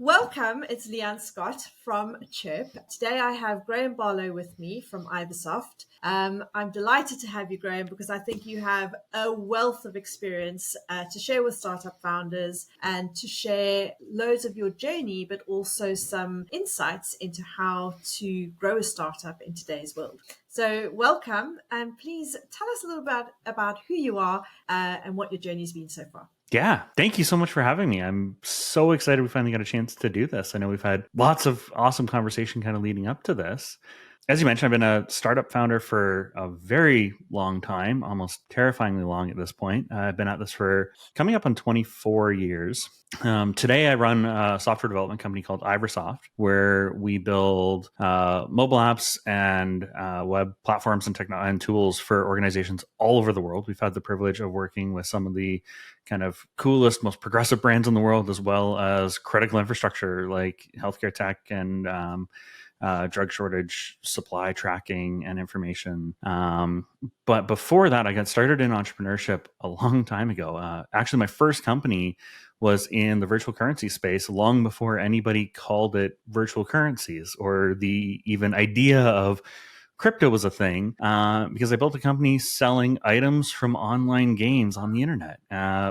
Welcome, it's Leanne Scott from Chirp. Today I have Graeme Barlow with me from Ibersoft. I'm delighted to have you, Graeme, because I think you have a wealth of experience to share with startup founders and to share loads of your journey, but also some insights into how to grow a startup in today's world. So welcome, and please tell us a little bit about who you are and what your journey's been so far. Yeah, thank you so much for having me. I'm so excited we finally got a chance to do this. I know we've had lots of awesome conversation kind of leading up to this. As you mentioned, I've been a startup founder for a very long time, almost terrifyingly long at this point. I've been at this for coming up on 24 years. Today, I run a software development company called Ibersoft, where we build mobile apps and web platforms and tools for organizations all over the world. We've had the privilege of working with some of the kind of coolest, most progressive brands in the world, as well as critical infrastructure like healthcare tech and drug shortage, supply tracking, and information. But before that, I got started in entrepreneurship a long time ago. Actually, my first company was in the virtual currency space long before anybody called it virtual currencies or the even idea of crypto was a thing, because I built a company selling items from online games on the internet,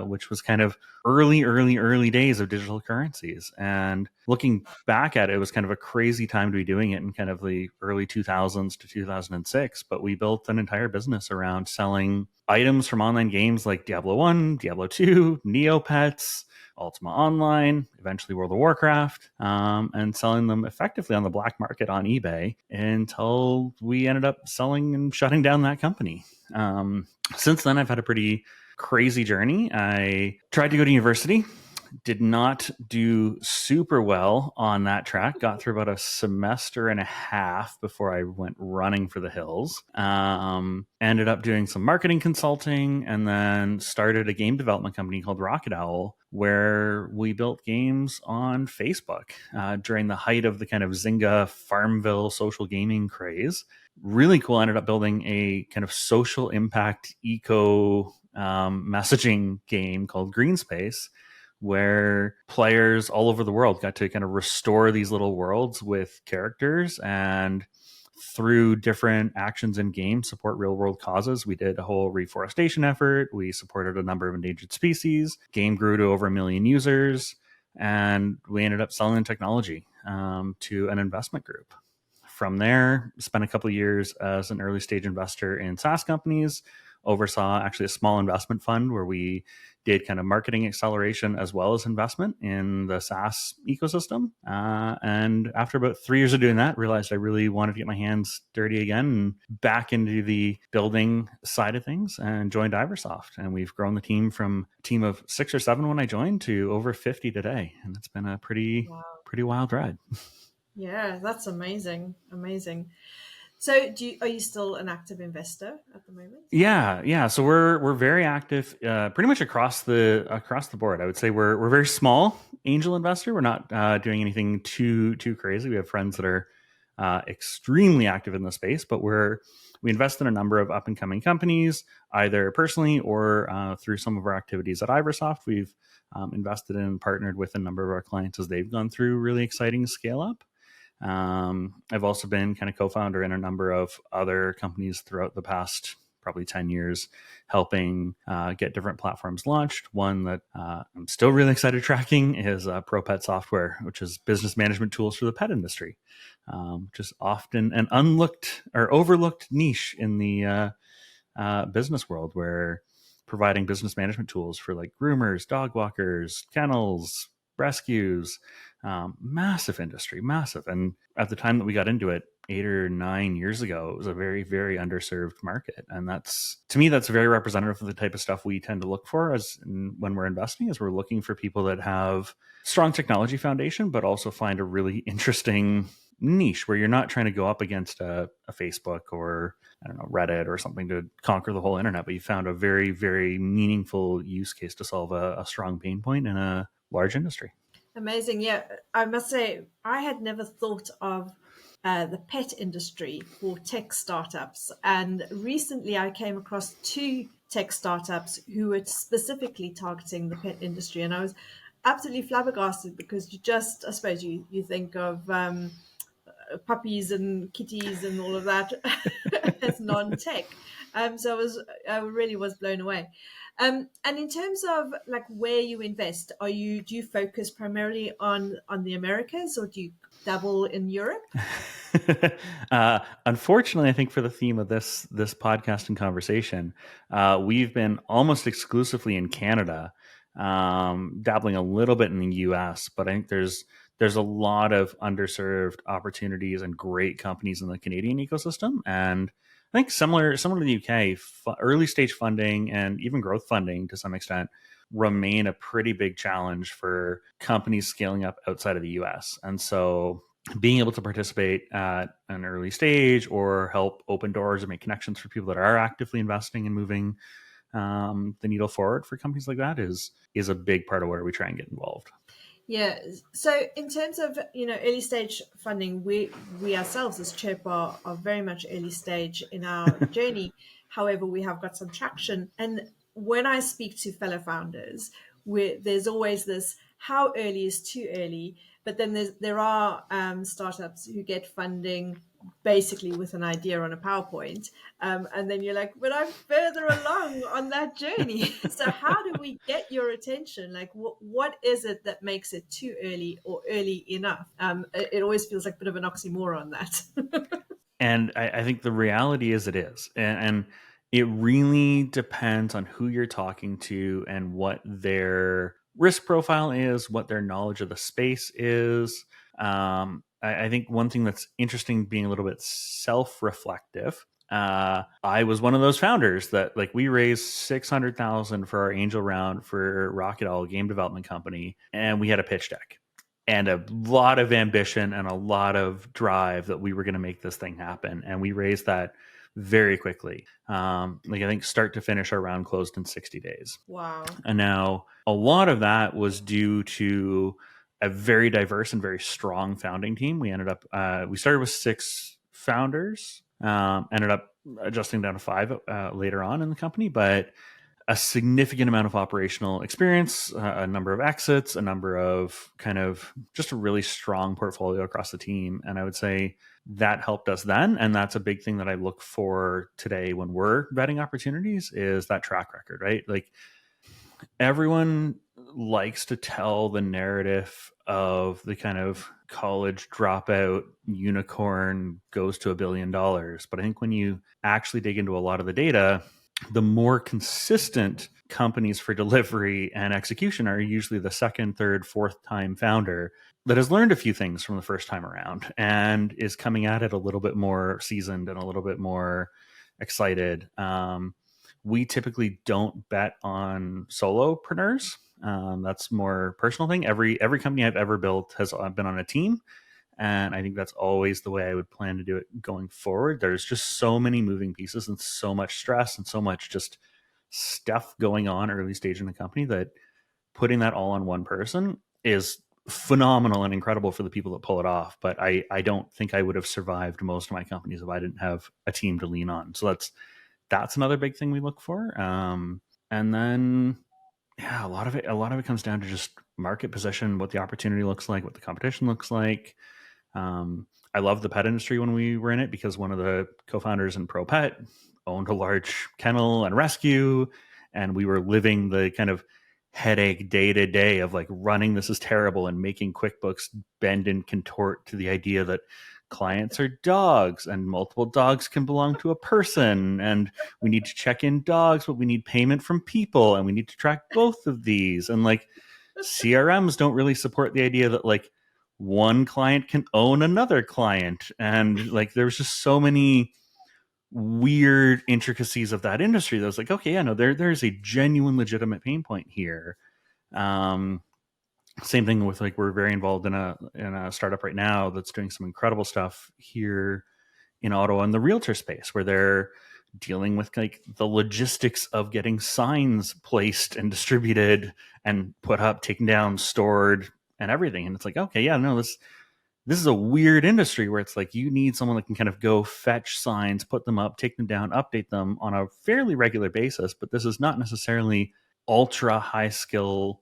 which was kind of early days of digital currencies. And looking back at it, it was kind of a crazy time to be doing it in kind of the early 2000s to 2006. But we built an entire business around selling items from online games like Diablo 1, Diablo 2, Neopets, Ultima Online, eventually World of Warcraft, and selling them effectively on the black market on eBay until we ended up selling and shutting down that company. Since then, I've had a pretty crazy journey. I tried to go to university, did not do super well on that track. Got through about a semester and a half before I went running for the hills. Ended up doing some marketing consulting and then started a game development company called Rocket Owl, where we built games on Facebook during the height of the kind of Zynga Farmville social gaming craze. Really cool. Ended up building a kind of social impact eco messaging game called Green Space, where players all over the world got to kind of restore these little worlds with characters and through different actions in game support real world causes. We did a whole reforestation effort. We supported a number of endangered species. Game grew to over 1 million users, and we ended up selling technology to an investment group. From there, spent a couple of years as an early stage investor in SaaS companies, oversaw actually a small investment fund where we did kind of marketing acceleration as well as investment in the SaaS ecosystem. And after about 3 years of doing that, realized I really wanted to get my hands dirty again and back into the building side of things and joined Ibersoft. And we've grown the team from a team of 6 or 7 when I joined to over 50 today. And it's been a pretty wild ride. Yeah, that's amazing. Amazing. So are you still an active investor at the moment? Yeah. So we're very active, pretty much across the board. I would say we're very small angel investor. We're not doing anything too crazy. We have friends that are extremely active in the space, but we invest in a number of up and coming companies, either personally or through some of our activities at Ibersoft. We've invested in and partnered with a number of our clients as they've gone through really exciting scale up. I've also been kind of co-founder in a number of other companies throughout the past probably 10 years, helping get different platforms launched. One that I'm still really excited tracking is ProPet Software, which is business management tools for the pet industry, which is often an unlooked or overlooked niche in the business world, where providing business management tools for like groomers, dog walkers, kennels, rescues, massive industry, massive. And at the time that we got into it 8 or 9 years ago, it was a very, very underserved market. And that's, to me, that's very representative of the type of stuff we tend to look for when we're investing, is we're looking for people that have strong technology foundation, but also find a really interesting niche where you're not trying to go up against a Facebook or, I don't know, Reddit or something to conquer the whole internet, but you found a very, very meaningful use case to solve a strong pain point in a large industry. Amazing. Yeah, I must say, I had never thought of the pet industry for tech startups. And recently I came across 2 tech startups who were specifically targeting the pet industry. And absolutely flabbergasted because you just, I suppose, you think of puppies and kitties and all of that as non-tech. So I really was blown away. And in terms of like where you invest, do you focus primarily on the Americas, or do you dabble in Europe? Unfortunately, I think for the theme of this podcast and conversation, we've been almost exclusively in Canada, dabbling a little bit in the U.S. But I think there's a lot of underserved opportunities and great companies in the Canadian ecosystem, and I think similar to the UK, early stage funding and even growth funding to some extent remain a pretty big challenge for companies scaling up outside of the US. And so being able to participate at an early stage or help open doors and make connections for people that are actively investing and moving the needle forward for companies like that is a big part of where we try and get involved. Yeah. So in terms of early stage funding, we ourselves as Chirp are very much early stage in our journey. However, we have got some traction. And when I speak to fellow founders, there's always this: how early is too early? But then there are startups who get funding basically with an idea on a PowerPoint. And then you're like, but I'm further along on that journey. So how do we get your attention? Like, what is it that makes it too early or early enough? It always feels like a bit of an oxymoron, that. And I think the reality is it is. And it really depends on who you're talking to and what their risk profile is, what their knowledge of the space is. I think one thing that's interesting, being a little bit self-reflective, I was one of those founders that, like, we raised 600,000 for our angel round for Rocket Owl game development company, and we had a pitch deck and a lot of ambition and a lot of drive that we were going to make this thing happen. And we raised that very quickly. Like, I think start to finish, our round closed in 60 days. Wow. And now a lot of that was due to a very diverse and very strong founding team. We ended up, we started with 6 founders, ended up adjusting down to 5 later on in the company, but a significant amount of operational experience, a number of exits, a number of kind of just a really strong portfolio across the team. And I would say that helped us then. And that's a big thing that I look for today when we're vetting opportunities, is that track record, right? Like, everyone likes to tell the narrative of the kind of college dropout unicorn goes to $1 billion. But I think when you actually dig into a lot of the data, the more consistent companies for delivery and execution are usually the second, third, fourth time founder that has learned a few things from the first time around and is coming at it a little bit more seasoned and a little bit more excited. We typically don't bet on solopreneurs. That's more personal thing. Every company I've ever built has been on a team. And I think that's always the way I would plan to do it going forward. There's just so many moving pieces and so much stress and so much just stuff going on early stage in the company that putting that all on one person is phenomenal and incredible for the people that pull it off. But I don't think I would have survived most of my companies if I didn't have a team to lean on. So that's another big thing we look for. And then, yeah, a lot of it comes down to just market position, what the opportunity looks like, what the competition looks like. I love the pet industry when we were in it, because one of the co-founders in Pro Pet owned a large kennel and rescue, and we were living the kind of headache day to day of like running this is terrible and making QuickBooks bend and contort to the idea that clients are dogs and multiple dogs can belong to a person, and we need to check in dogs, but we need payment from people, and we need to track both of these. And like, CRMs don't really support the idea that like one client can own another client. And like, there's just so many weird intricacies of that industry that was like, okay, yeah, no, there's a genuine legitimate pain point here. Same thing with, like, we're very involved in a startup right now that's doing some incredible stuff here in Ottawa in the realtor space, where they're dealing with like the logistics of getting signs placed and distributed and put up, taken down, stored, and everything. And it's like, okay, yeah, no, this is a weird industry where it's like you need someone that can kind of go fetch signs, put them up, take them down, update them on a fairly regular basis. But this is not necessarily ultra high skill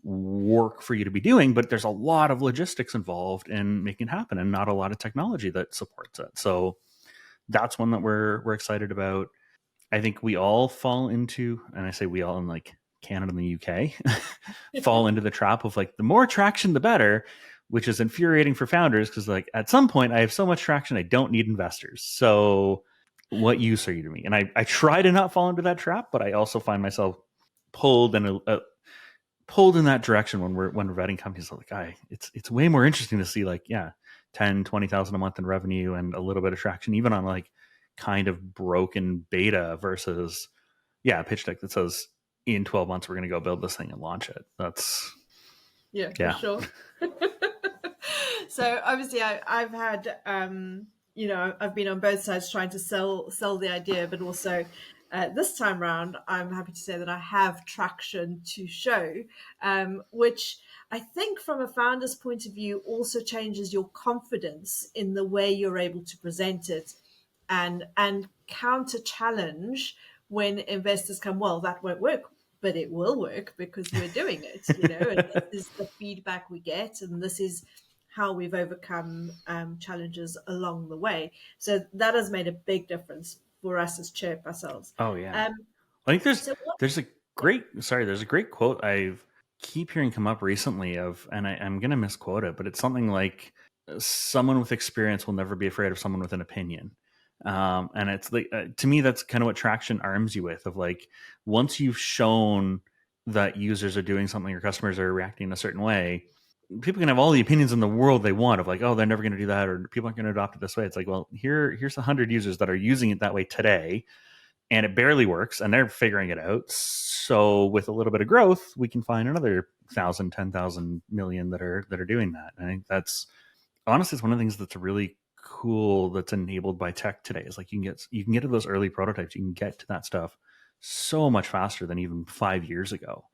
work for you to be doing, but there's a lot of logistics involved in making it happen and not a lot of technology that supports it. So that's one that we're excited about. I think we all fall into, and I say we all in like Canada and the UK, fall into the trap of like the more traction, the better, which is infuriating for founders because like at some point I have so much traction, I don't need investors. So what use are you to me? And I try to not fall into that trap, but I also find myself pulled in pulled in that direction when we're vetting companies. Like, it's way more interesting to see like, 10, 20,000 a month in revenue and a little bit of traction, even on like kind of broken beta versus, a pitch deck that says in 12 months, we're going to go build this thing and launch it. That's, for sure. So obviously I've had, I've been on both sides trying to sell the idea, but also this time round, I'm happy to say that I have traction to show, which I think from a founder's point of view also changes your confidence in the way you're able to present it and counter challenge when investors come, well, that won't work, but it will work because we're doing it, and this is the feedback we get, and this is how we've overcome challenges along the way. So that has made a big difference for us as Chirp ourselves. Oh yeah. I think there's a great quote I've keep hearing come up recently and I'm going to misquote it, but it's something like someone with experience will never be afraid of someone with an opinion. And it's like, to me, that's kind of what traction arms you with, of like, once you've shown that users are doing something or customers are reacting a certain way, people can have all the opinions in the world they want of like, oh, they're never going to do that, or people aren't going to adopt it this way. It's like, well, here's 100 users that are using it that way today, and it barely works, and they're figuring it out. So with a little bit of growth, we can find another 1,000, 10,000 million that are doing that. And I think that's honestly, it's one of the things that's really cool that's enabled by tech today. Is like you can get to those early prototypes, you can get to that stuff so much faster than even 5 years ago.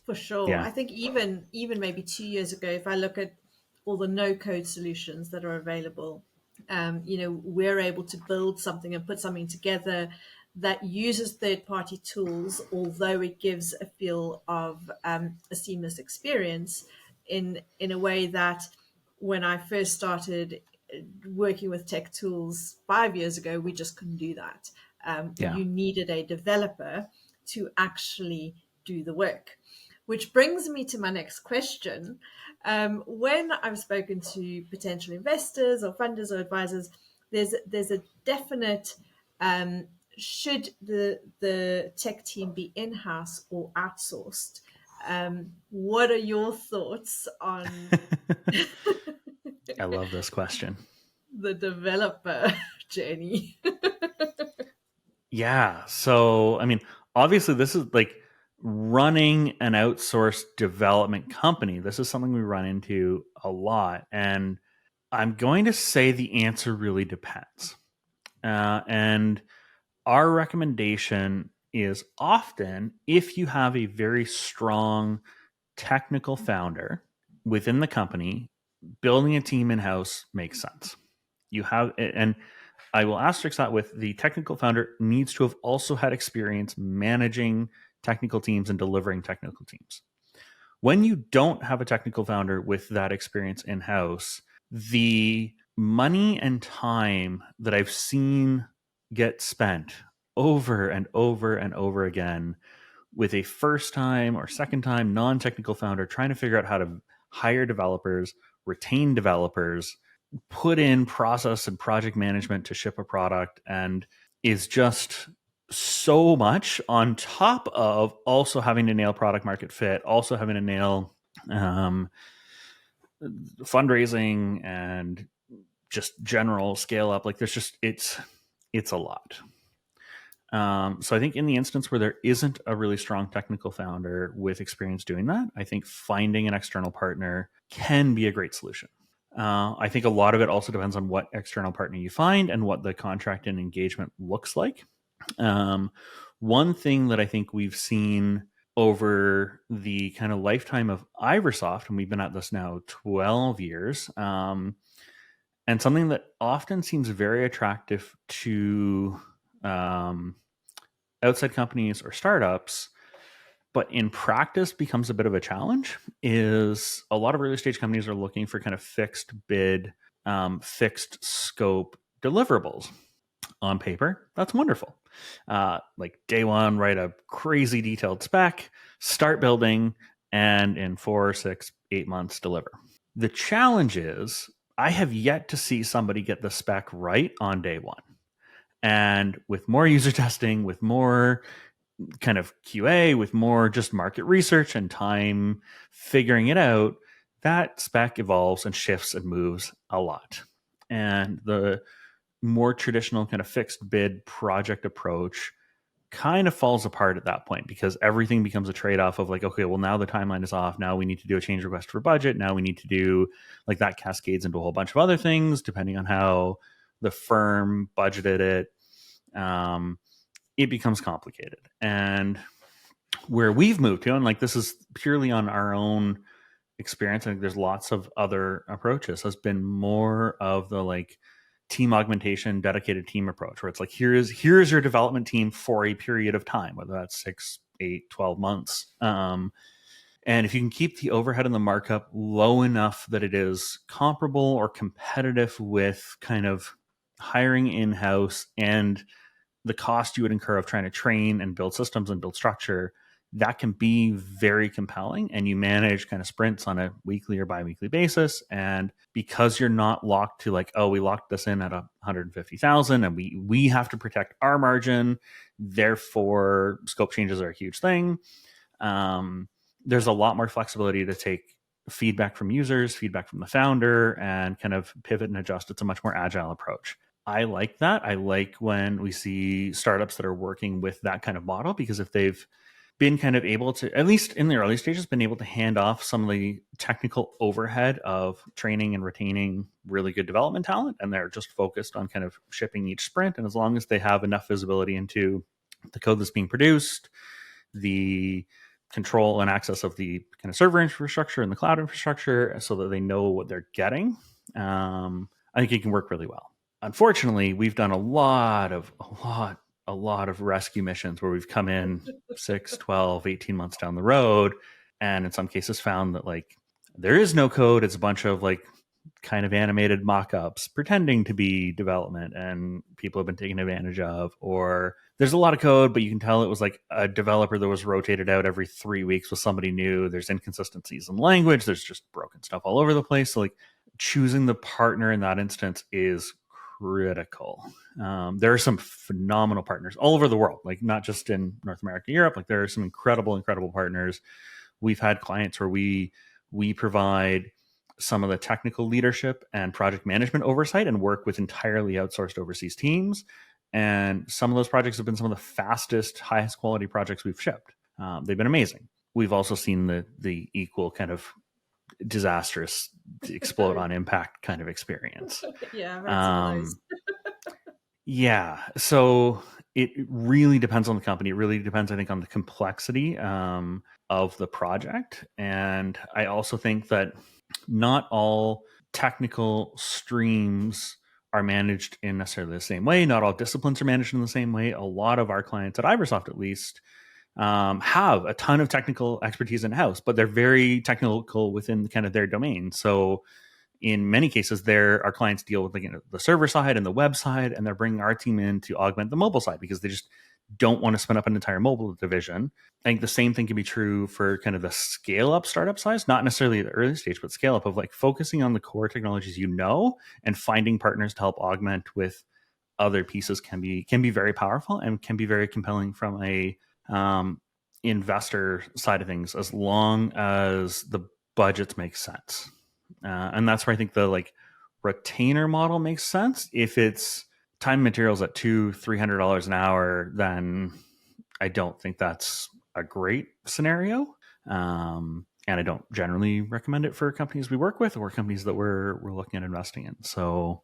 For sure. Yeah. I think even maybe 2 years ago, if I look at all the no code solutions that are available, we're able to build something and put something together that uses third-party tools, although it gives a feel of a seamless experience in a way that when I first started working with tech tools 5 years ago, we just couldn't do that. You needed a developer to actually do the work. Which brings me to my next question. When I've spoken to potential investors or funders or advisors, there's a definite should the tech team be in-house or outsourced? What are your thoughts on I love this question. the developer journey? Yeah. So, I mean, obviously, this is like running an outsourced development company. This is something we run into a lot. And I'm going to say the answer really depends. And our recommendation is often if you have a very strong technical founder within the company, building a team in house makes sense. You have, and I will asterisk that with the technical founder needs to have also had experience managing technical teams and delivering technical teams. When you don't have a technical founder with that experience in house, the money and time that I've seen get spent over and over and over again with a first time or second time non-technical founder trying to figure out how to hire developers, retain developers, put in process and project management to ship a product, and is just so much on top of also having to nail product market fit, also having to nail fundraising and just general scale up. Like there's just, it's a lot. So I think in the instance where there isn't a really strong technical founder with experience doing that, I think finding an external partner can be a great solution. I think a lot of it also depends on what external partner you find and what the contract and engagement looks like. One thing that I think we've seen over the kind of lifetime of Iversoft, and we've been at this now 12 years, and something that often seems very attractive to outside companies or startups, but in practice becomes a bit of a challenge. Is a lot of early stage companies are looking for kind of fixed bid, fixed scope deliverables. On paper, that's wonderful. Like day one, write a crazy detailed spec, start building, and in 4, 6, 8 months deliver. The challenge is I have yet to see somebody get the spec right on day one. And with more user testing, with more kind of QA, with more just market research and time figuring it out, that spec evolves and shifts and moves a lot. And the more traditional kind of fixed bid project approach kind of falls apart at that point because everything becomes a trade-off of like, okay, well, now the timeline is off. Now we need to do a change request for budget. Now we need to do like that cascades into a whole bunch of other things depending on how the firm budgeted it. It becomes complicated. And where we've moved to, and like this is purely on our own experience, I think there's lots of other approaches, has been more of the like team augmentation, dedicated team approach, where it's like, here's your development team for a period of time, whether that's 6, 8, 12 months. And if you can keep the overhead and the markup low enough that it is comparable or competitive with kind of hiring in-house and the cost you would incur of trying to train and build systems and build structure, that can be very compelling. And you manage kind of sprints on a weekly or bi-weekly basis. And because you're not locked to like, oh, we locked this in at 150,000 and we have to protect our margin, therefore scope changes are a huge thing. There's a lot more flexibility to take feedback from users, feedback from the founder, and kind of pivot and adjust. It's a much more agile approach. I like that. I like when we see startups that are working with that kind of model, because if they've been kind of able to, at least in the early stages, been able to hand off some of the technical overhead of training and retaining really good development talent, and they're just focused on kind of shipping each sprint. And as long as they have enough visibility into the code that's being produced, the control and access of the kind of server infrastructure and the cloud infrastructure so that they know what they're getting, I think it can work really well. Unfortunately, we've done a lot of rescue missions where we've come in 6, 12, 18 months down the road, and in some cases found that like there is no code. It's a bunch of like kind of animated mock-ups pretending to be development, and people have been taken advantage of. Or there's a lot of code, but you can tell it was like a developer that was rotated out every 3 weeks with somebody new. There's inconsistencies in language. There's just broken stuff all over the place. So like choosing the partner in that instance is critical. There are some phenomenal partners all over the world, like not just in North America, Europe. Like there are some incredible partners. We've had clients where we provide some of the technical leadership and project management oversight and work with entirely outsourced overseas teams. And some of those projects have been some of the fastest, highest quality projects we've shipped. They've been amazing. We've also seen the equal kind of disastrous explode on impact kind of experience. Yeah, I've had some of those. Yeah. So it really depends on the company. It really depends, I think, on the complexity of the project. And I also think that not all technical streams are managed in necessarily the same way. Not all disciplines are managed in the same way. A lot of our clients at Ibersoft, at least, have a ton of technical expertise in-house, but they're very technical within kind of their domain. So in many cases, our clients deal with the server side and the web side, and they're bringing our team in to augment the mobile side because they just don't want to spin up an entire mobile division. I think the same thing can be true for kind of the scale-up startup size, not necessarily the early stage, but scale-up of like focusing on the core technologies and finding partners to help augment with other pieces can be very powerful and can be very compelling from a investor side of things, as long as the budgets make sense. And that's where I think the like retainer model makes sense. If it's time and materials at $200-$300 an hour, then I don't think that's a great scenario. And I don't generally recommend it for companies we work with or companies that we're looking at investing in. So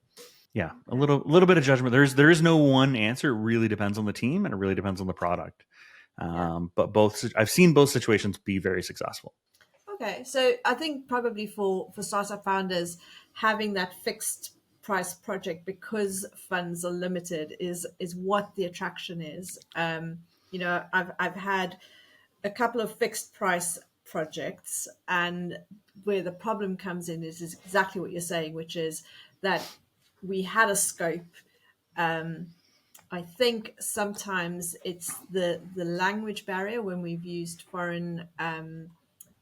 yeah, a little bit of judgment. There is no one answer. It really depends on the team and it really depends on the product. But I've seen both situations be very successful. Okay, so I think probably for startup founders, having that fixed price project because funds are limited is what the attraction is. I've had a couple of fixed price projects, and where the problem comes in is exactly what you're saying, which is that we had a scope. I think sometimes it's the language barrier when we've used foreign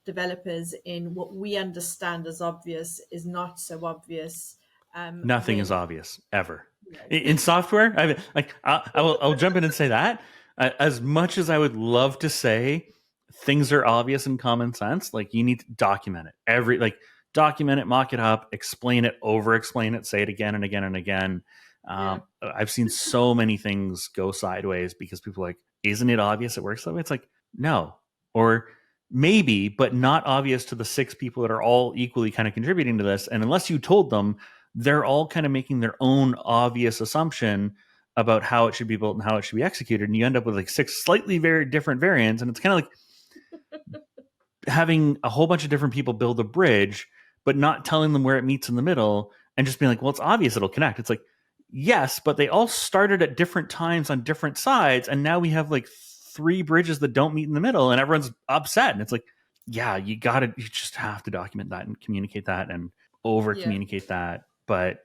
developers in what we understand as obvious is not so obvious. Nothing is When obvious ever no. in software. I'll jump in and say that as much as I would love to say things are obvious and common sense, like you need to document it document it, mock it up, explain it, over explain it, say it again and again and again. Yeah, I've seen so many things go sideways because people are like, isn't it obvious it works that way? It's like, no, or maybe, but not obvious to the six people that are all equally kind of contributing to this. And unless you told them, they're all kind of making their own obvious assumption about how it should be built and how it should be executed. And you end up with like six slightly very different variants. And it's kind of like having a whole bunch of different people build a bridge, but not telling them where it meets in the middle and just being like, well, it's obvious it'll connect. It's like, yes, but they all started at different times on different sides. And now we have like three bridges that don't meet in the middle and everyone's upset. And it's like, yeah, you just have to document that and communicate that and over yeah. communicate that. But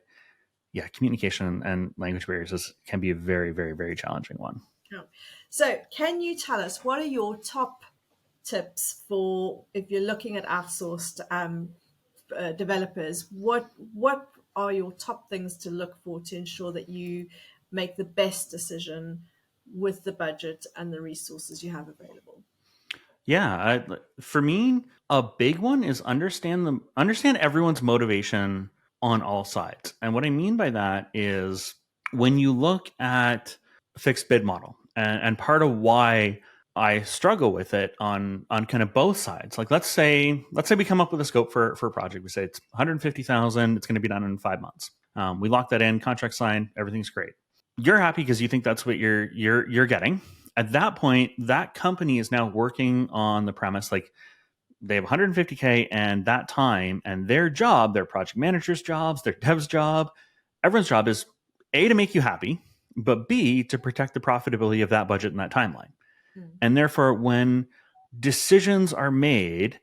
yeah, communication and language barriers can be a very, very, very challenging one. So, can you tell us what are your top tips for if you're looking at outsourced developers? What are your top things to look for to ensure that you make the best decision with the budget and the resources you have available? Yeah, for me, a big one is understand everyone's motivation on all sides. And what I mean by that is when you look at fixed bid model, and part of why I struggle with it on kind of both sides. Like let's say we come up with a scope for a project. We say it's 150,000. It's going to be done in 5 months. We lock that in, contract signed, everything's great. You're happy because you think that's what you're getting. At that point, that company is now working on the premise like they have 150K and that time, and their job, their project manager's jobs, their dev's job, everyone's job is A, to make you happy, but B, to protect the profitability of that budget and that timeline. And therefore, when decisions are made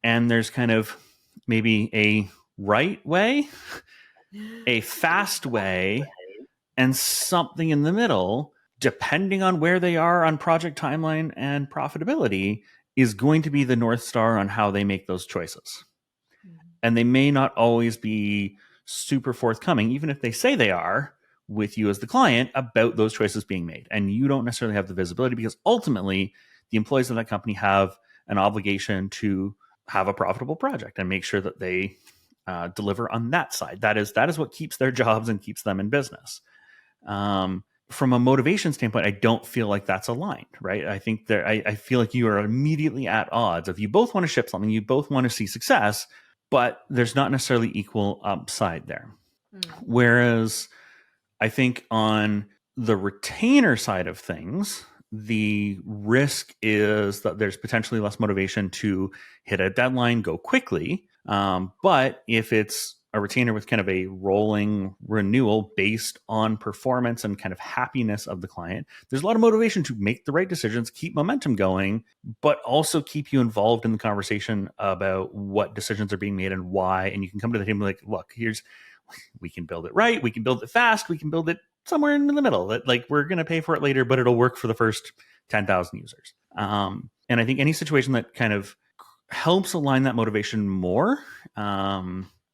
and there's kind of maybe a right way, a fast way, and something in the middle, depending on where they are on project timeline and profitability, is going to be the North Star on how they make those choices. And they may not always be super forthcoming, even if they say they are with you as the client about those choices being made. And you don't necessarily have the visibility because ultimately the employees of that company have an obligation to have a profitable project and make sure that they deliver on that side. That is what keeps their jobs and keeps them in business. From a motivation standpoint, I don't feel like that's aligned, right? I think I feel like you are immediately at odds. If you both want to ship something, you both want to see success, but there's not necessarily equal upside there. Whereas I think on the retainer side of things, the risk is that there's potentially less motivation to hit a deadline, go quickly. But if it's a retainer with kind of a rolling renewal based on performance and kind of happiness of the client, there's a lot of motivation to make the right decisions, keep momentum going, but also keep you involved in the conversation about what decisions are being made and why. And you can come to the table like, look, we can build it right, we can build it fast, we can build it somewhere in the middle. That like we're going to pay for it later, but it'll work for the first 10,000 users. And I think any situation that kind of helps align that motivation more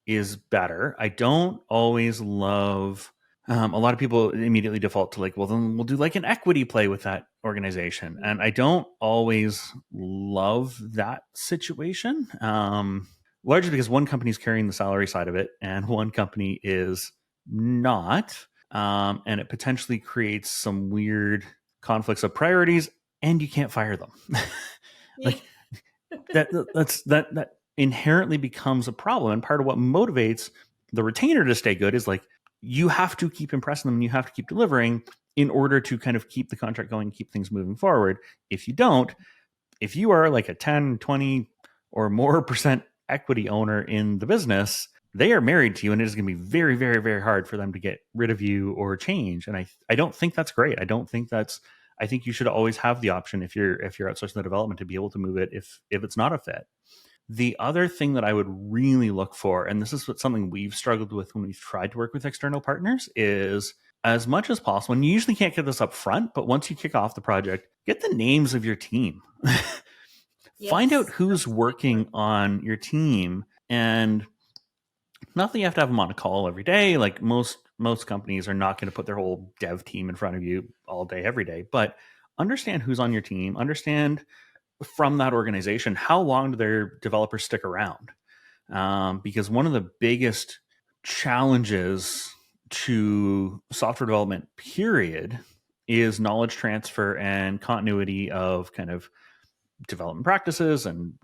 is better. I don't always love. A lot of people immediately default to like, well, then we'll do like an equity play with that organization, and I don't always love that situation. Largely because one company is carrying the salary side of it and one company is not. And it potentially creates some weird conflicts of priorities and you can't fire them. Like that inherently becomes a problem. And part of what motivates the retainer to stay good is like, you have to keep impressing them and you have to keep delivering in order to kind of keep the contract going, keep things moving forward. If you don't, if you are like a 10, 20 or more percent equity owner in the business, they are married to you and it is going to be very, very, very hard for them to get rid of you or change. And I don't think that's great. I don't think that's I think you should always have the option, if you're outsourcing the development, to be able to move it if it's not a fit. The other thing that I would really look for, and this is something we've struggled with when we've tried to work with external partners, is as much as possible, and you usually can't get this up front, but once you kick off the project, get the names of your team. Find out Yes, who's that's a big one. working on your team, and not that you have to have them on a call every day. Like most companies are not going to put their whole dev team in front of you all day, every day, but understand who's on your team, understand from that organization how long do their developers stick around. Because one of the biggest challenges to software development, period, is knowledge transfer and continuity of kind of development practices and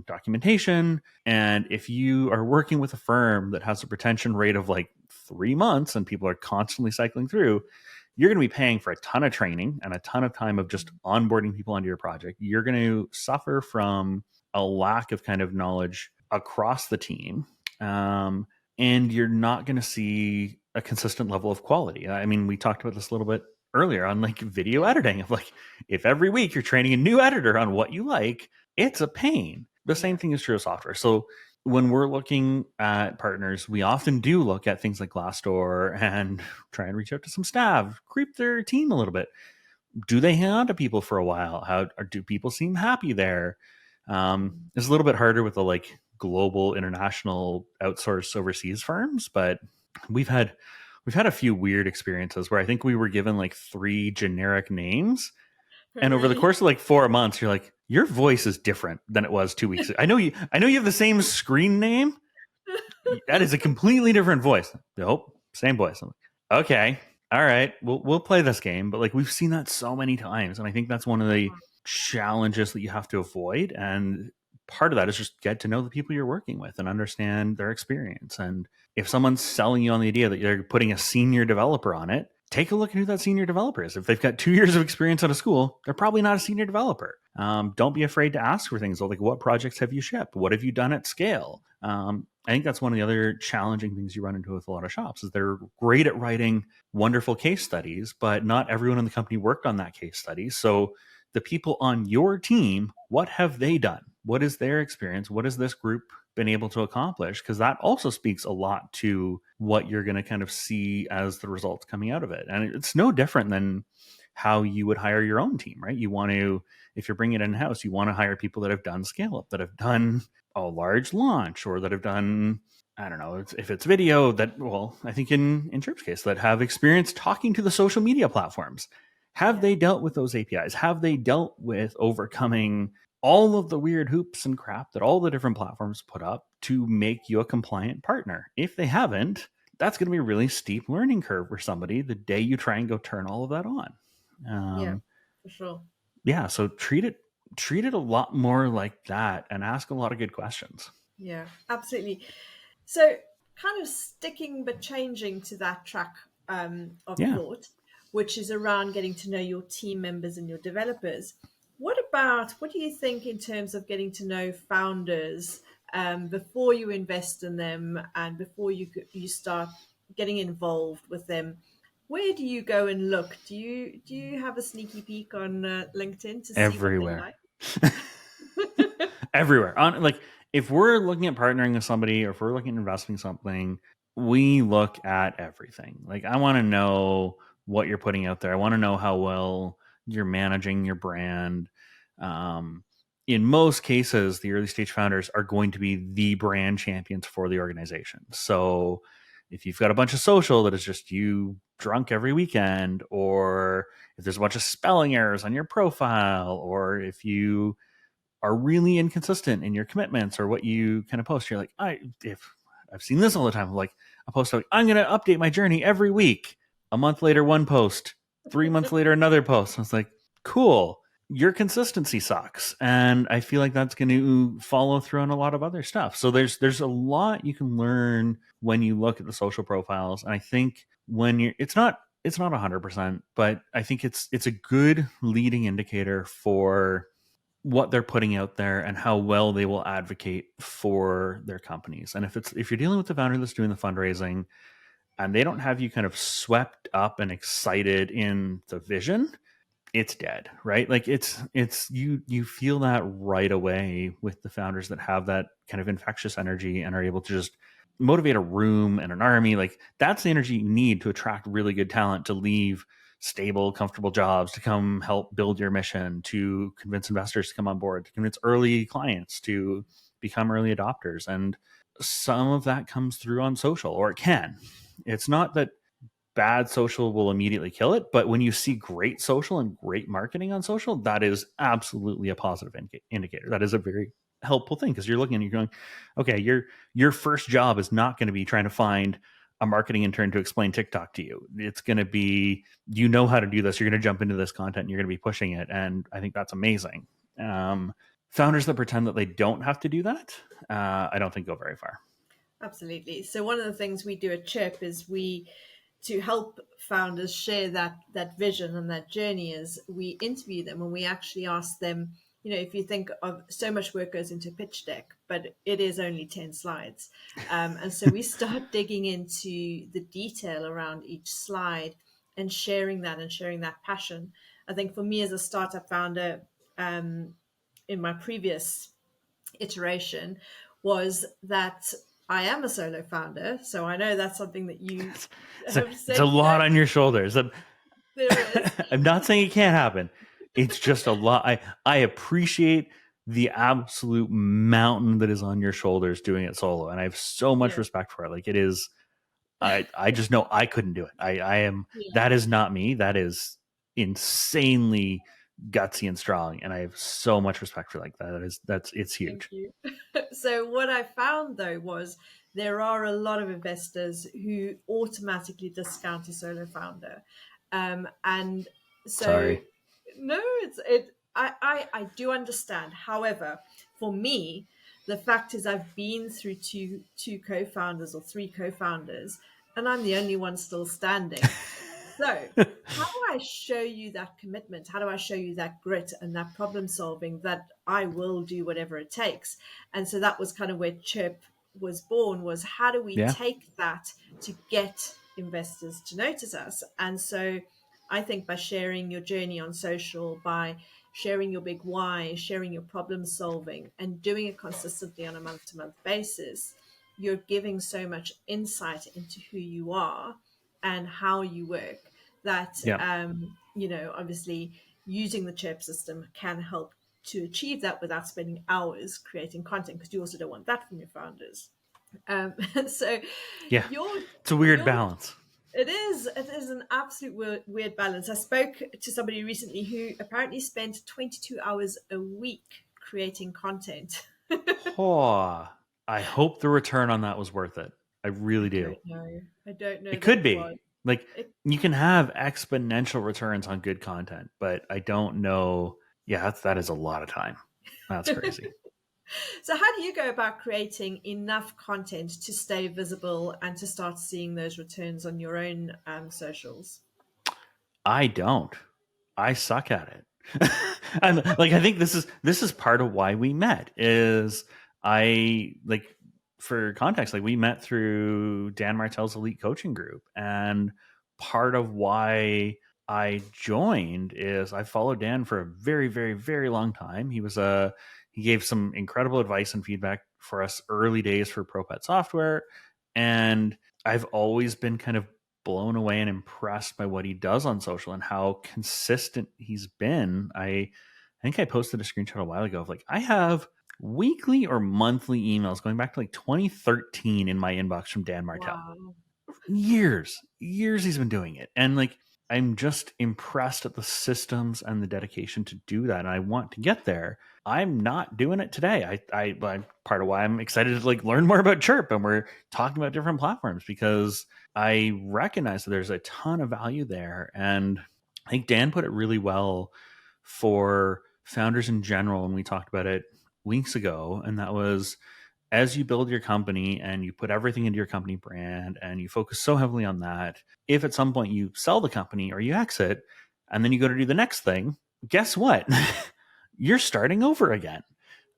documentation. And if you are working with a firm that has a retention rate of like 3 months and people are constantly cycling through, you're going to be paying for a ton of training and a ton of time of just onboarding people onto your project. You're going to suffer from a lack of kind of knowledge across the team. And you're not going to see a consistent level of quality. I mean, we talked about this a little bit earlier on like video Yeah, editing, of like, if every week you're training a new editor on what you like, it's a pain. The yeah, same thing is true of software. So when we're looking at partners, we often do look at things like Glassdoor and try and reach out to some staff, creep their team a little bit. Do they hang on to people for a while? How or do people seem happy there? It's a little bit harder with the like global international outsource overseas firms, but we've had we've had a few weird experiences where I think we were given like 3 generic names, and over the really. course of like 4 months, you're like, your voice is different than it was 2 weeks ago. I know you have the same screen name. That is a completely different voice. Nope, same voice. I'm like, okay, all right, we'll play this game. But like we've seen that so many times, and I think that's one of the challenges that you have to avoid. And part of that is just get to know the people you're working with and understand their experience. And if someone's selling you on the idea that you're putting a senior developer on it, take a look at who that senior developer is. If they've got 2 years of experience out of school, they're probably not a senior developer. Don't be afraid to ask for things like, what projects have you shipped? What have you done at scale? I think that's one of the other challenging things you run into with a lot of shops is they're great at writing wonderful case studies, but not everyone in the company worked on that case study. So the people on your team, what have they done? What is their experience? What has this group been able to accomplish? Because that also speaks a lot to what you're going to kind of see as the results coming out of it. And it's no different than how you would hire your own team, right? You want to, if you're bringing it in house, you want to hire people that have done scale up, that have done a large launch, or that have done, I don't know, if it's video, that, well, I think in Chirp's case, that have experience talking to the social media platforms. Have Yeah, they dealt with those APIs? Have they dealt with overcoming all of the weird hoops and crap that all the different platforms put up to make you a compliant partner? If they haven't, that's going to be a really steep learning curve for somebody the day you try and go turn all of that on. yeah, Um, for sure. yeah, so treat it a lot more like that and ask a lot of good questions. Yeah, absolutely. So, kind of sticking but changing to that track of Yeah. thought, which is around getting to know your team members and your developers. What do you think in terms of getting to know founders before you invest in them and before you start getting involved with them? Where do you go and look? Do you have a sneaky peek on LinkedIn to see what they Everywhere. like? Everywhere. On like, if we're looking at partnering with somebody, or if we're looking at investing in something, we look at everything. Like, I want to know what you're putting out there. I want to know how well you're managing your brand. Um, in most cases, the early stage founders are going to be the brand champions for the organization. So if you've got a bunch of social that is just you drunk every weekend, or if there's a bunch of spelling errors on your profile, or if you are really inconsistent in your commitments or what you kind of post, you're like, if I've seen this all the time, like a post like, I'm going to update my journey every week. A month later, one post. 3 months later, another post. I was like, cool. Your consistency sucks, and I feel like that's going to follow through on a lot of other stuff. So there's a lot you can learn when you look at the social profiles, and I think when you're, it's not 100%, but I think it's a good leading indicator for what they're putting out there and how well they will advocate for their companies. And if you're dealing with the founder that's doing the fundraising and they don't have you kind of swept up and excited in the vision, it's dead, right? Like it's you feel that right away with the founders that have that kind of infectious energy and are able to just motivate a room and an army. Like that's the energy you need to attract really good talent to leave stable, comfortable jobs to come help build your mission, to convince investors to come on board, to convince early clients to become early adopters. And some of that comes through on social, or it can. It's not that bad social will immediately kill it, but when you see great social and great marketing on social, that is absolutely a positive indicator. That is a very helpful thing, because you're looking and you're going, okay, your first job is not going to be trying to find a marketing intern to explain TikTok to you. It's going to be, you know how to do this. You're going to jump into this content and you're going to be pushing it. And I think that's amazing. Founders that pretend that they don't have to do that, I don't think go very far. Absolutely. So one of the things we do at Chip is to help founders share that vision and that journey, is we interview them and we actually ask them, if you think of, so much work goes into a pitch deck, but it is only 10 slides. And so we start digging into the detail around each slide and sharing that passion. I think for me as a startup founder, in my previous iteration, was that I am a solo founder. So I know that's something that you have said. It's a lot on your shoulders. There is. I'm not saying it can't happen. It's just a lot. I appreciate the absolute mountain that is on your shoulders doing it solo. And I have so much respect for it. Like it is, I just know I couldn't do it. I am, that is not me. That is insanely gutsy and strong. And I have so much respect for like that. It's huge. Thank you. So what I found though was there are a lot of investors who automatically discount a solo founder. And so Sorry. no, I do understand. However, for me, the fact is I've been through two co-founders or three co-founders, and I'm the only one still standing. So how do I show you that commitment? How do I show you that grit and that problem solving, that I will do whatever it takes? And so that was kind of where Chip was born, was how do we take that to get investors to notice us? And so I think by sharing your journey on social, by sharing your big why, sharing your problem solving, and doing it consistently on a month-to-month basis, you're giving so much insight into who you are and how you work that, obviously using the Chip system can help to achieve that without spending hours creating content, because you also don't want that from your founders. So it's a weird balance. It is an absolute weird balance. I spoke to somebody recently who apparently spent 22 hours a week creating content. I hope the return on that was worth it. I really do. I don't know. It could be. Like, you can have exponential returns on good content, but I don't know. Yeah, that is a lot of time. That's crazy. So how do you go about creating enough content to stay visible and to start seeing those returns on your own socials? I don't. I suck at it. And like, I think this is part of why we met. Is I like, for context, like we met through Dan Martell's elite coaching group, and part of why I joined is I followed Dan for a very, very, very long time. He gave some incredible advice and feedback for us early days for ProPet software, and I've always been kind of blown away and impressed by what he does on social and how consistent he's been. I think I posted a screenshot a while ago of like, I have weekly or monthly emails going back to like 2013 in my inbox from Dan Martell. Wow. Years he's been doing it. And like, I'm just impressed at the systems and the dedication to do that. And I want to get there. I'm not doing it today. I'm part of why I'm excited to like learn more about Chirp, and we're talking about different platforms, because I recognize that there's a ton of value there. And I think Dan put it really well for founders in general when we talked about it weeks ago. And that was, as you build your company and you put everything into your company brand and you focus so heavily on that, if at some point you sell the company or you exit and then you go to do the next thing, guess what? You're starting over again.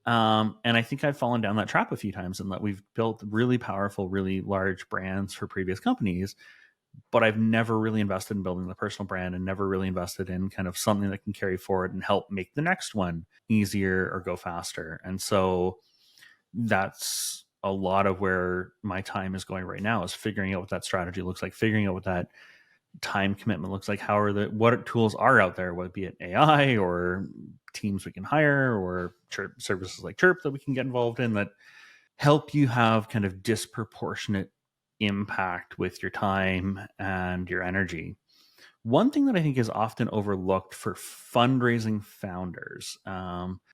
And I think I've fallen down that trap a few times, and that we've built really powerful, really large brands for previous companies. but I've never really invested in building the personal brand and never really invested in kind of something that can carry forward and help make the next one easier or go faster. And so that's a lot of where my time is going right now, is figuring out what that strategy looks like, figuring out what that time commitment looks like. What tools are out there, whether it be it AI or teams we can hire or services like Chirp that we can get involved in that help you have kind of disproportionate impact with your time and your energy. One thing that I think is often overlooked for fundraising founders,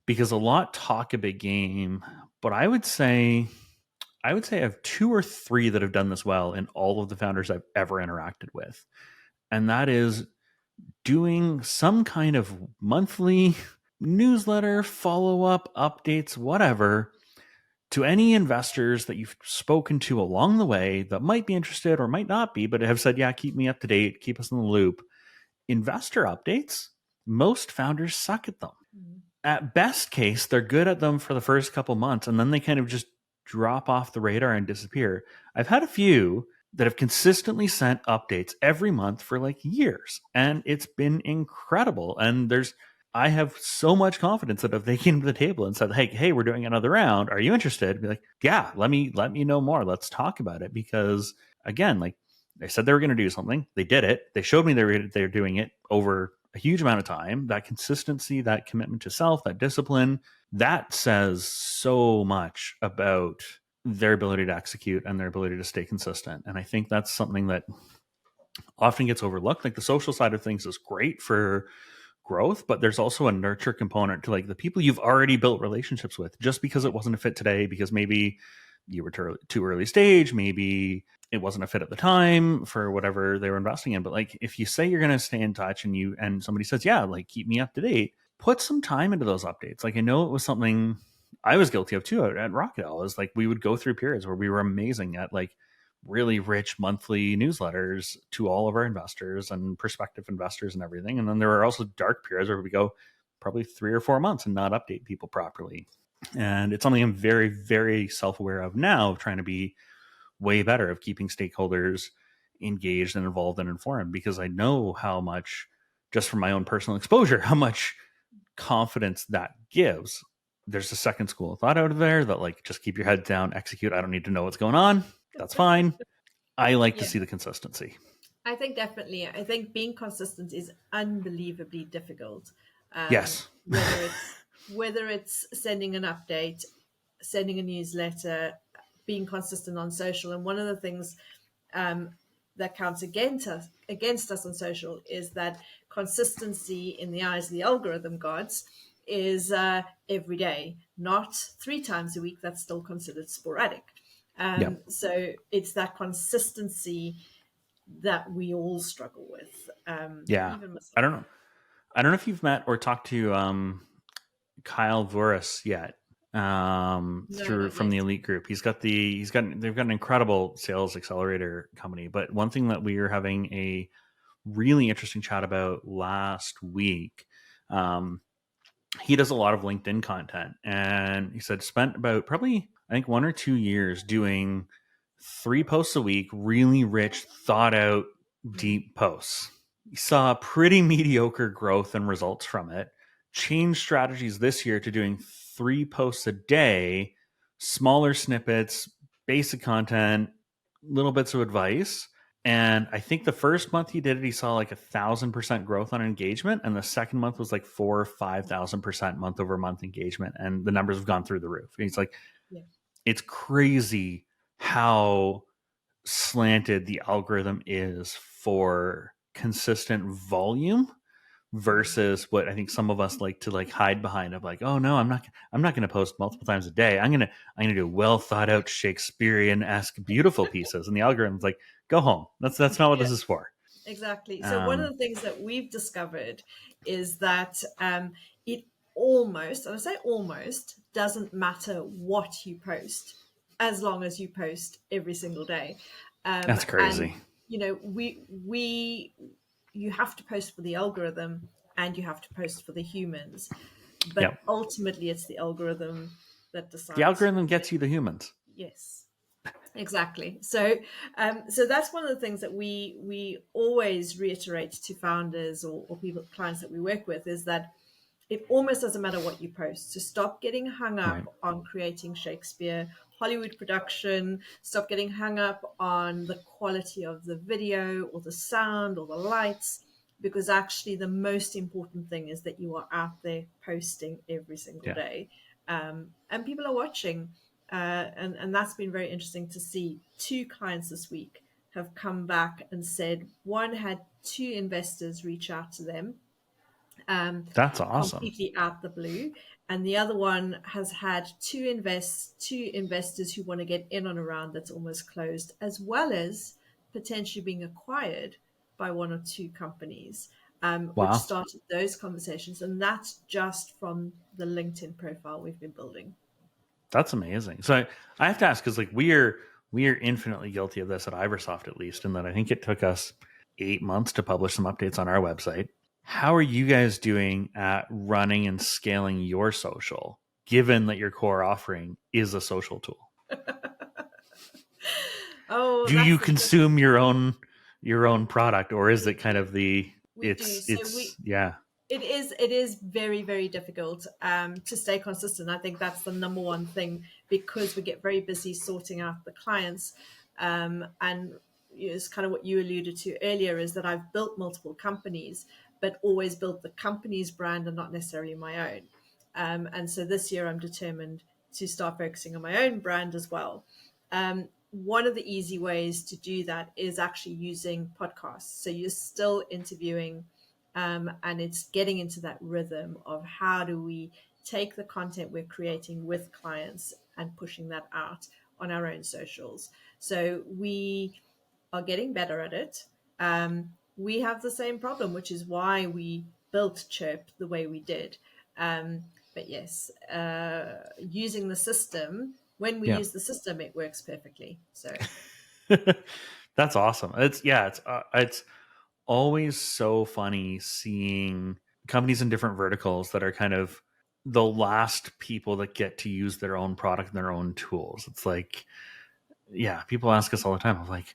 because a lot talk a big game, but I would say I have 2 or 3 that have done this well in all of the founders I've ever interacted with. And that is doing some kind of monthly newsletter, follow-up, updates, whatever, to any investors that you've spoken to along the way that might be interested or might not be, but have said, yeah, keep me up to date, keep us in the loop. Investor updates, most founders suck at them. Mm-hmm. At best case, they're good at them for the first couple months, and then they kind of just drop off the radar and disappear. I've had a few that have consistently sent updates every month for like years, and it's been incredible. And I have so much confidence that if they came to the table and said, hey, we're doing another round, are you interested? I'd be like, yeah, let me know more. Let's talk about it. Because again, like they said they were going to do something. They did it. They showed me they were doing it over a huge amount of time. That consistency, that commitment to self, that discipline, that says so much about their ability to execute and their ability to stay consistent. And I think that's something that often gets overlooked. Like the social side of things is great for growth, but there's also a nurture component to like the people you've already built relationships with. Just because it wasn't a fit today, because maybe you were too early stage, maybe it wasn't a fit at the time for whatever they were investing in. But like if you say you're going to stay in touch and somebody says, yeah, like keep me up to date, put some time into those updates. Like I know it was something I was guilty of too at Rockdale. Is like we would go through periods where we were amazing at like really rich monthly newsletters to all of our investors and prospective investors and everything. And then there were also dark periods where we go probably 3 or 4 months and not update people properly. And it's something I'm very, very self-aware of now, trying to be way better of keeping stakeholders engaged and involved and informed, because I know how much, just from my own personal exposure, how much confidence that gives. There's a second school of thought out there that like, just keep your head down, execute. I don't need to know what's going on. That's fine. I like to see the consistency. I think definitely. I think being consistent is unbelievably difficult. Yes. whether it's sending an update, sending a newsletter, being consistent on social. And one of the things that counts against us on social is that consistency in the eyes of the algorithm gods is every day, not 3 times a week. That's still considered sporadic. So it's that consistency that we all struggle with. Even I don't know if you've met or talked to Kyle Voris yet. From the Elite Group. They've got an incredible sales accelerator company. But one thing that we were having a really interesting chat about last week, he does a lot of LinkedIn content, and he said spent about probably I think 1 or 2 years doing 3 posts a week, really rich, thought out, deep posts. He saw pretty mediocre growth and results from it. Changed strategies this year to doing 3 posts a day, smaller snippets, basic content, little bits of advice. And I think the first month he did it, he saw like 1,000% growth on engagement. And the second month was like 4,000 or 5,000% month over month engagement. And the numbers have gone through the roof. He's like, It's crazy how slanted the algorithm is for consistent volume versus what I think some of us like to like hide behind of like, oh no, I'm not going to post multiple times a day. I'm going to do well thought out Shakespearean-esque beautiful pieces. And the algorithm's like, go home. That's not what this is for. Exactly. So one of the things that we've discovered is that it almost, and I say almost, doesn't matter what you post as long as you post every single day. That's crazy. And, you have to post for the algorithm and you have to post for the humans. But ultimately, it's the algorithm that decides. The algorithm gets you the humans. Yes. Exactly. So that's one of the things that we always reiterate to founders or people, clients that we work with, is that it almost doesn't matter what you post. So stop getting hung Right. up on creating Shakespeare, Hollywood production. Stop getting hung up on the quality of the video or the sound or the lights, because actually the most important thing is that you are out there posting every single Yeah. day, and people are watching. And that's been very interesting to see. Two clients this week have come back and said one had two investors reach out to them, That's awesome. completely out the blue, and the other one has had two investors who want to get in on a round that's almost closed, as well as potentially being acquired by one or two companies, which Wow. started those conversations, and that's just from the LinkedIn profile we've been building. That's amazing. So I have to ask, because like we are infinitely guilty of this at Iversoft, at least, in that I think it took us 8 months to publish some updates on our website. How are you guys doing at running and scaling your social, given that your core offering is a social tool? Oh, Do that's you the trick. consume your own product, or is it kind of the We do. So it's yeah. it is very, very difficult to stay consistent. I think that's the number one thing, because we get very busy sorting out the clients, and it's kind of what you alluded to earlier, is that I've built multiple companies, but always built the company's brand and not necessarily my own. And so this year I'm determined to start focusing on my own brand as well. One of the easy ways to do that is actually using podcasts. So you're still interviewing, and it's getting into that rhythm of how do we take the content we're creating with clients and pushing that out on our own socials. So we are getting better at it. We have the same problem, which is why we built Chirp the way we did. But yes, using the system, when we Yeah. use the system, it works perfectly. So That's awesome. It's always so funny seeing companies in different verticals that are kind of the last people that get to use their own product and their own tools. It's like, yeah, people ask us all the time. I'm like,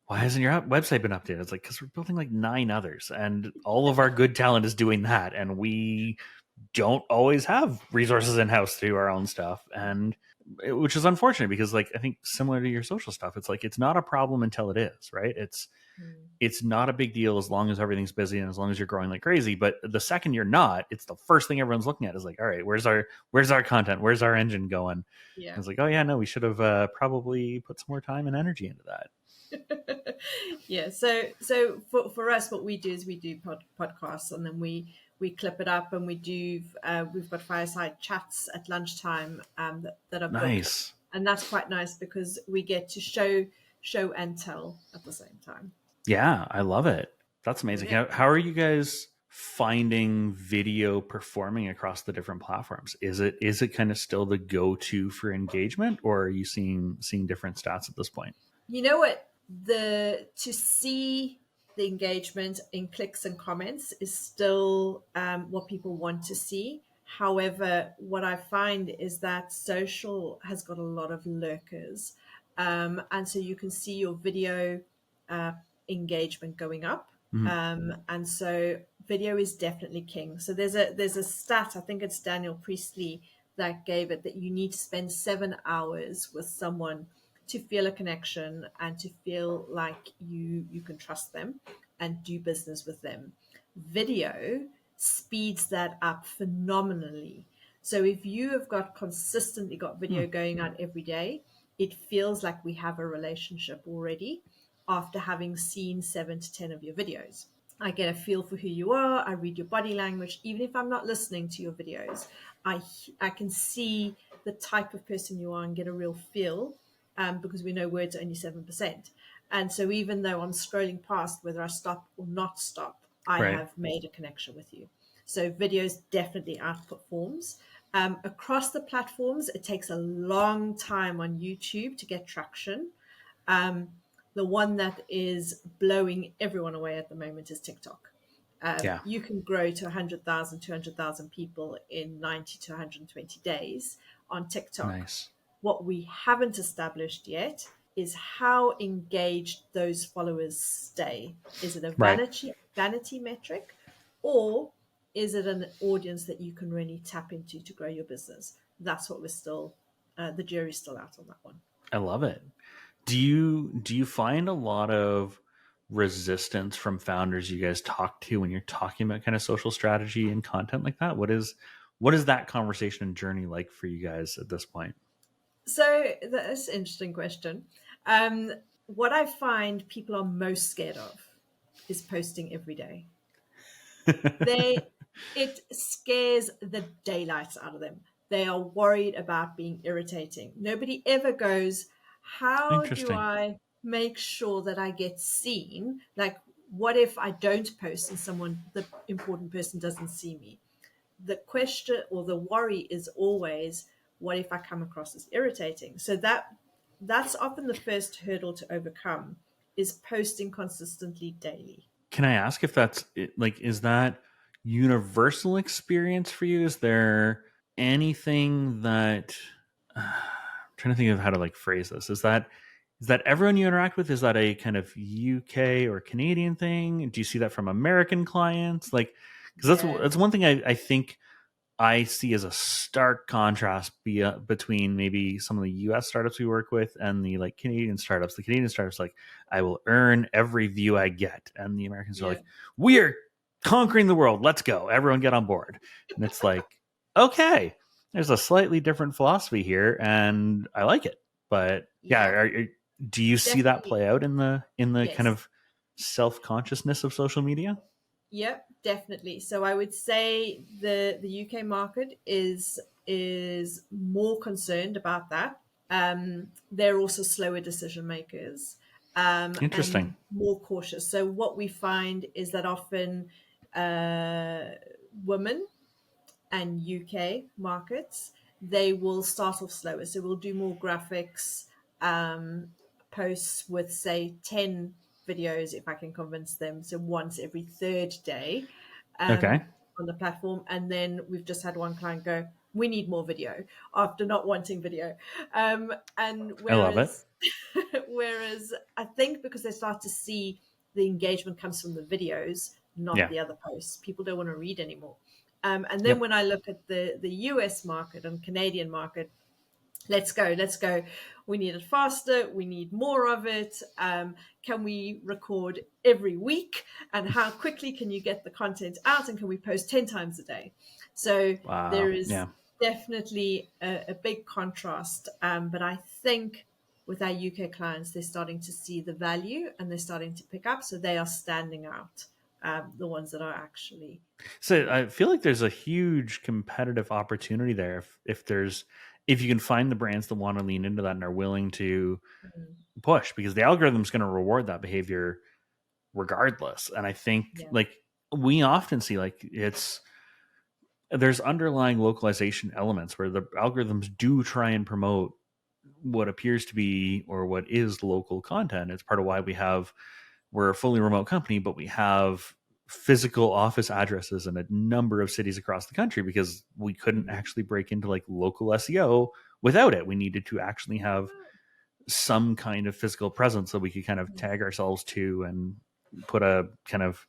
why hasn't your website been updated? It's like, because we're building like 9 others, and all of our good talent is doing that, and we don't always have resources in house to do our own stuff, and which is unfortunate, because like I think similar to your social stuff, it's like it's not a problem until it is, right? It's not a big deal as long as everything's busy and as long as you're growing like crazy. But the second you're not, it's the first thing everyone's looking at is like, all right, where's our content? Where's our engine going? And yeah. it's like, oh yeah, no, we should have probably put some more time and energy into that. Yeah. So for us, what we do is we do podcasts, and then we clip it up, and we've got fireside chats at lunchtime, that are booked, Nice. and that's quite nice because we get to show and tell at the same time. Yeah, I love it. That's amazing. Yeah. How are you guys finding video performing across the different platforms? Is it kind of still the go-to for engagement, or are you seeing different stats at this point? You know what? The to see the engagement in clicks and comments is still what people want to see. However, what I find is that social has got a lot of lurkers, and so you can see your video uh, engagement going up. Mhm. And so video is definitely king. So there's a stat, I think it's Daniel Priestley that gave it, that you need to spend 7 hours with someone to feel a connection and to feel like you can trust them and do business with them. Video speeds that up phenomenally. So if you have got consistently got video going on every day, it feels like we have a relationship already after having seen 7 to 10 of your videos. I get a feel for who you are. I read your body language. Even if I'm not listening to your videos, I can see the type of person you are and get a real feel, because we know words are only 7%. And so even though I'm scrolling past, whether I stop or not stop, I Right. have made a connection with you. So videos definitely outperforms. Across the platforms, it takes a long time on YouTube to get traction. The one that is blowing everyone away at the moment is TikTok. Yeah. You can grow to 100,000, 200,000 people in 90 to 120 days on TikTok. Nice. What we haven't established yet is how engaged those followers stay. Is it a Right. vanity metric, or is it an audience that you can really tap into to grow your business? That's what we're still, the jury's still out on that one. I love it. Do you find a lot of resistance from founders you guys talk to when you're talking about kind of social strategy and content like that? What is that conversation and journey like for you guys at this point? So that's an interesting question. Um, what I find people are most scared of is posting every day. They It scares the daylights out of them. They are worried about being irritating. Nobody ever goes, how do Interesting. I make sure that I get seen? Like, what if I don't post and someone, the important person, doesn't see me? The question or the worry is always, what if I come across as irritating? So that's often the first hurdle to overcome, is posting consistently daily. Can I ask if that's like, is that universal experience for you? Is there anything that I'm trying to think of how to like phrase this? Is that everyone you interact with? Is that a kind of UK or Canadian thing? Do you see that from American clients? Like, because Yeah, that's one thing I think I see as a stark contrast between maybe some of the US startups we work with and the like Canadian startups. The Canadian startups, like, I will earn every view I get. And the Americans are yeah, like, we are conquering the world. Let's go. Everyone get on board. And it's like, okay, there's a slightly different philosophy here and I like it. But yeah, yeah, do you see that definitely. play out in the kind Yes. of self-consciousness of social media? Yep, definitely. So I would say the UK market is more concerned about that. They're also slower decision makers, Interesting. and more cautious. So what we find is that often uh, women and UK markets, they will start off slower. So we'll do more graphics, um, posts with, say, 10 videos if I can convince them. So once every third day, Okay. um, on the platform. And then we've just had one client go, we need more video, after not wanting video. And I love it. whereas I think because they start to see the engagement comes from the videos, not Yeah. the other posts, people don't want to read anymore. And then Yep. when I look at the US market and Canadian market, let's go, let's go. We need it faster. We need more of it. Can we record every week? And how quickly can you get the content out? And can we post 10 times a day? So Wow. there is Yeah. definitely a big contrast. But I think with our UK clients, they're starting to see the value and they're starting to pick up. So they are standing out, the ones that are actually So doing I it. feel like there's a huge competitive opportunity there if you can find the brands that want to lean into that and are willing to Mm, push, because the algorithm's going to reward that behavior regardless. And I think yeah. like we often see like there's underlying localization elements where the algorithms do try and promote what appears to be or what is local content. It's part of why we're a fully remote company, but we have physical office addresses in a number of cities across the country because we couldn't Mhm. actually break into like local SEO without it. We needed to actually have some kind of physical presence that we could kind of Mm. tag ourselves to and put a kind of,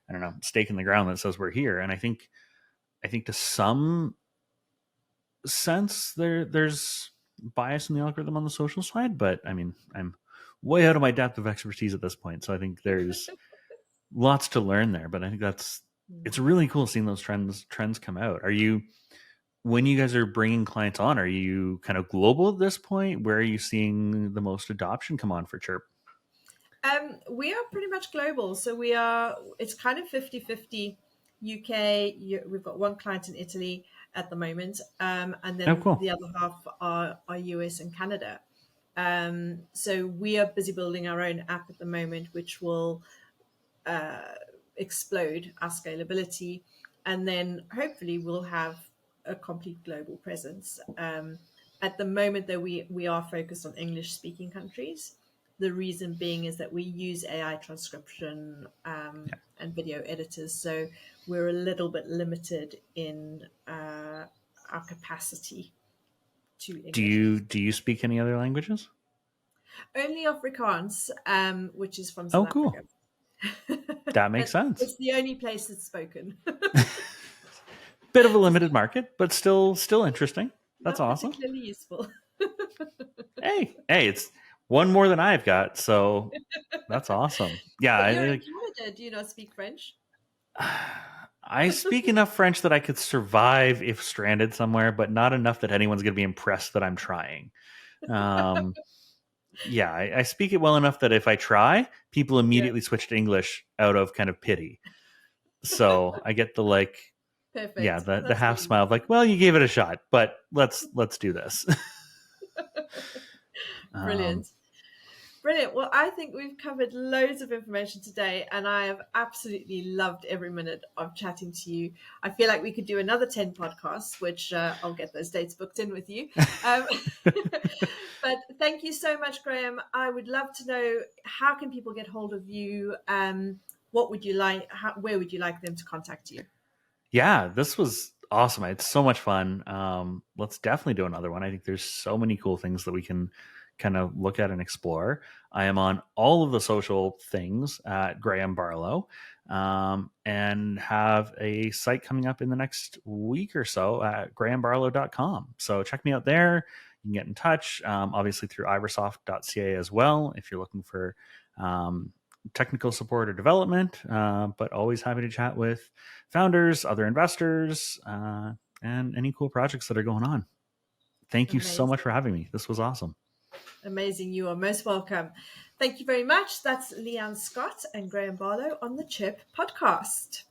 I don't know, stake in the ground that says we're here. And I think to some sense there's bias in the algorithm on the social side, but I mean, I'm way out of my depth of expertise at this point. So I think there's lots to learn there, but I think it's Mm. really cool seeing those trends come out. Are you When you guys are bringing clients on, are you kind of global at this point? Where are you seeing the most adoption come on for Chirp? We are pretty much global. So it's kind of 50-50 UK. We've got one client in Italy at the moment. And Oh, then the cool. other half are US and Canada. So we are busy building our own app at the moment, which will explode our scalability. And then hopefully we'll have a complete global presence. At the moment, though, we are focused on English speaking countries. The reason being is that we use AI transcription, Yeah. and video editors. So we're a little bit limited in our capacity to Do English. you do you speak any other languages? Only Afrikaans, which is from Oh, South cool. Africa. That makes But sense. it's the only place it's spoken. Bit of a limited market, but still interesting. That's Not awesome. particularly useful. Hey, it's one more than I've got, so that's awesome. Yeah, But you're in Canada. Do you not speak French? I speak enough French that I could survive if stranded somewhere, but not enough that anyone's going to be impressed that I'm trying. Um, yeah, I speak it well enough that if I try, people Yeah, immediately switch to English out of kind of pity. So I get the like, yeah, perfect. the That's half really smile of nice. like, well, you gave it a shot, but let's do this. um, Brilliant. Brilliant. Well, I think we've covered loads of information today, and I have absolutely loved every minute of chatting to you. I feel like we could do another 10 podcasts, which I'll get those dates booked in with you. Um, but thank you so much, Graeme. I would love to know, how can people get hold of you? What would you like? Where would you like them to contact you? Yeah, this was awesome. I had so much fun. Let's definitely do another one. I think there's so many cool things that we can kind of look at and explore. I am on all of the social things at Graeme Barlow, and have a site coming up in the next week or so at graemebarlow.com. So check me out there. You can get in touch, obviously through iversoft.ca as well if you're looking for um, technical support or development, but always happy to chat with founders, other investors, and any cool projects that are going on. Thank you so much Amazing. for having me. This was awesome. Amazing. You are most welcome. Thank you very much. That's Leanne Scott and Graeme Barlow on the Chip podcast.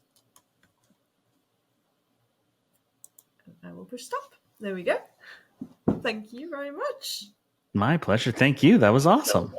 I will push stop. There we go. Thank you very much. My pleasure. Thank you. That was awesome.